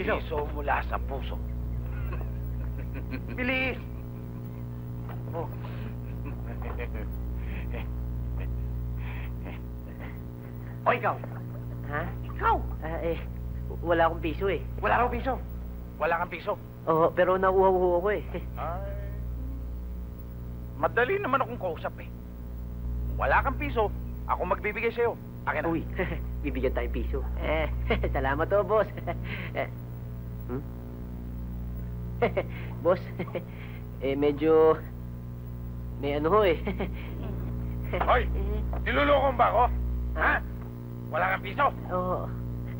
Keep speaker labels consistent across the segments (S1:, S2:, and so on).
S1: piso mula sa puso. Bilis! Oh. O ikaw?
S2: Ha?
S1: Ikaw?
S2: Wala akong piso eh.
S1: Wala kang piso. Wala kang piso.
S2: Oo, pero nauuhaw ako eh.
S1: Ay, madali naman akong kausap eh. Wala kang piso, ako magbibigay sa'yo. Akin na.
S2: Uy, bibigyan tayong piso. Salamat to, boss. Boss, medyo... May ano ho eh.
S1: Hoy, niluloko mo ba ako? Ha? Wala kang piso?
S2: Oo.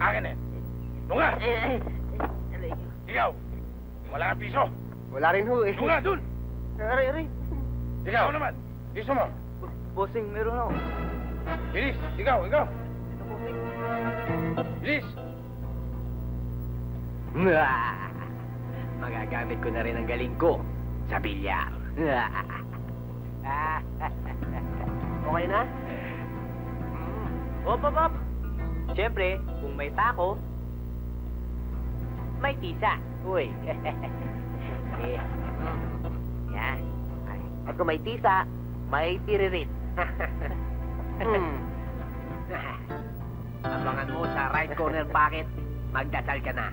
S1: Akin eh. Dunga! Ikaw, wala kang piso?
S2: Wala rin ho eh.
S1: Dunga, dun!
S2: Aray.
S1: Ikaw naman, piso mo.
S2: Bossing, meron ako.
S1: Bilis, ikaw. Bilis!
S2: Magagamit ko na rin ang galing ko sa bilyar. Okay na? Hop. Siyempre, kung may tako, may tisa. Uy. Yan. At kung may tisa, may tiririt. Abangan mo sa right corner pocket, magdasal ka na.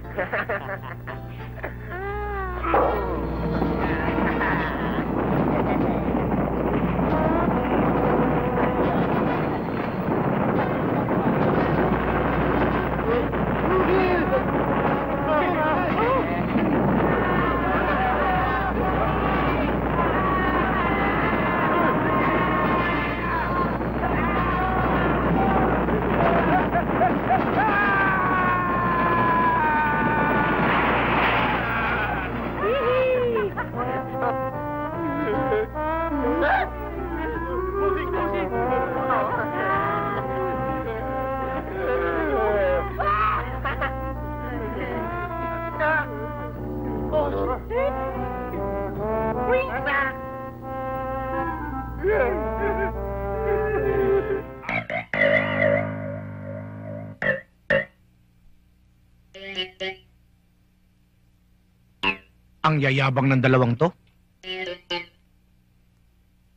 S3: Ang yayabang ng dalawang to.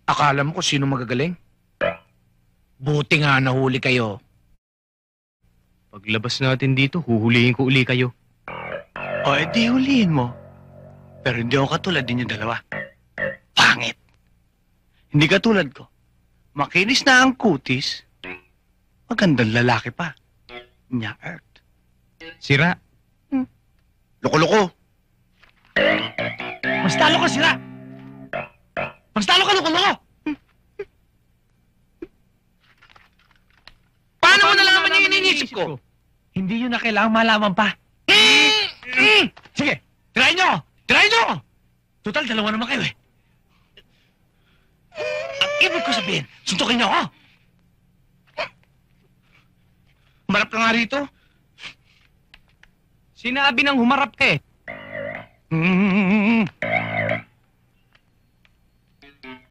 S3: Akala mo kung sino magagaling? Buti nga nahuli kayo.
S4: Paglabas natin dito, huhulihin ko uli kayo.
S3: O, edi hulihin mo. Pero hindi ako katulad din yung dalawa. Pangit. Hindi katulad ko. Makinis na ang kutis. Magandang lalaki pa. Nya Earth.
S4: Sira.
S3: Loko-loko. Mas talo ka sila! Mas talo ka, loko-loko! Paano mo nalaman yung iniisip ko?
S4: Hindi yun na kailangang malaman pa.
S3: Sige, try nyo! Try nyo! Total, dalawa naman kayo eh. Ang ibig ko sabihin, suntukin nyo ako! Humarap ka nga rito.
S4: Sinabi nang humarap ka eh.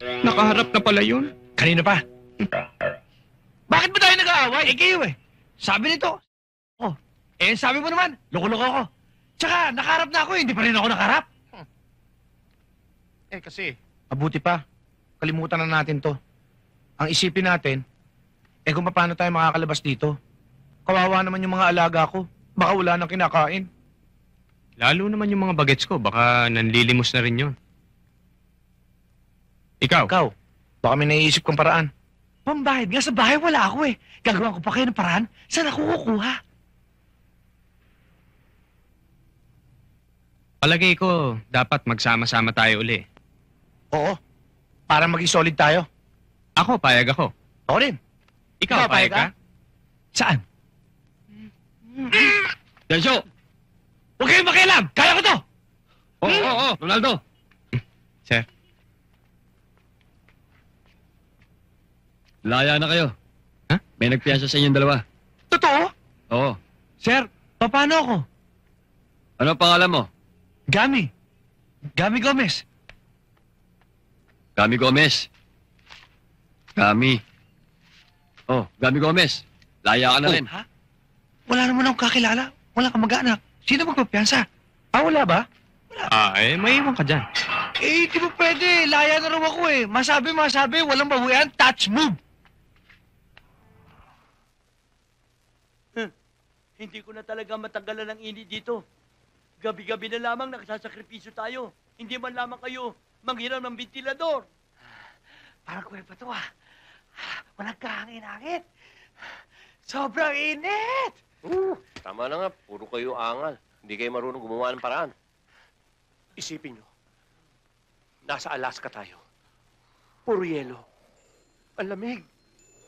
S4: Nakaharap na pala yun.
S3: Kanina pa. Bakit ba tayo nag-aaway? Kayo eh. Sabi nito. Oh, sabi mo naman, loko-loko ako. Tsaka, nakaharap na ako eh. Hindi pa rin ako nakaharap. Kasi, mabuti pa. Kalimutan na natin to. Ang isipin natin, kung paano tayo makakalabas dito. Kawawa naman yung mga alaga ko. Baka wala nang kinakain.
S4: Lalo naman yung mga bagets ko, baka nanlilimos na rin yun. Ikaw?
S3: Ikaw, baka may naiisip kong paraan. Pambahid nga sa bahay, wala ako eh. Gagawa ko pa kayo ng paraan, saan ako kukuha?
S4: Palagay ko, dapat magsama-sama tayo uli.
S3: Oo, para maging solid tayo.
S4: Ako, payag ako.
S3: Ako rin.
S4: Ikaw, payag ka?
S3: Saan?
S4: Densyo!
S3: Huwag kayong makialam! Kaya ko to!
S4: Oo, Ronaldo! Sir?
S5: Laya na kayo.
S4: Ha?
S5: May nagpiyansa sa inyong dalawa.
S3: Totoo?
S5: Oo.
S3: Sir, paano ako?
S5: Ano ang pangalan mo?
S3: Gami. Gami Gomez.
S5: Gami Gomez. Gami. Oh, Gami Gomez. Laya ka na rin.
S3: Ha? Wala naman akong kakilala. Wala kang mag-anak. Sino magpapiyansa? Ah, wala ba?
S4: Maiwan ka dyan.
S3: Eh, di ba pwede? Laya na raw ako eh. Masabi, walang bawian, touch move.
S6: Hindi ko na talaga matanggalan ng init dito. Gabi-gabi na lamang nagsasakripisyo tayo. Hindi man lamang kayo manghiram ng ventilador.
S3: Parang kuweba to ah. Walang kahangin-hangin. Sobrang init!
S7: Tama na nga, puro kayo angal. Hindi kayo marunong gumawa ng paraan.
S1: Isipin nyo, nasa Alaska tayo. Puro yelo. Ang lamig.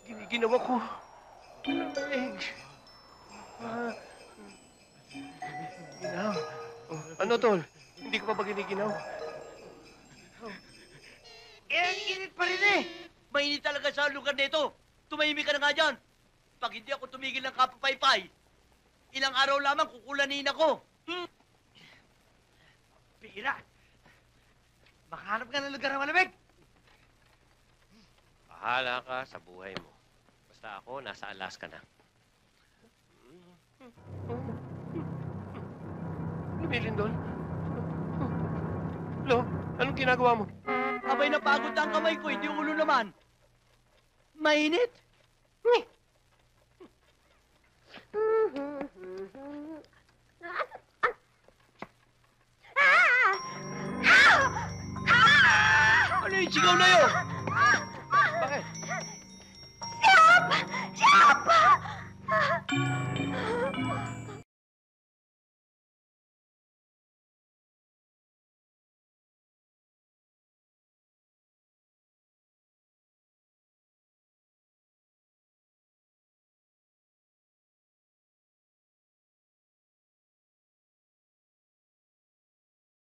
S1: Giniginawa ko. Ang lamig. Ginaw. Ano, Tol? Hindi ko pa ba giniginaw?
S6: Ang init pa rin eh! Mainit talaga sa lugar nito. Tumahimik ka na nga dyan. Pag hindi ako tumigil ng kapapaypay, ilang araw lamang kukulanin ako.
S3: Pira! Makahanap ka ng lugar na malamig.
S7: Bahala ka sa buhay mo. Basta ako, nasa Alaska na.
S1: Lumilindol? Lo, anong ginagawa mo?
S6: Abay napagod na ang kamay ko, hindi ulo naman. Mainit? Ano yung sigaw na yun?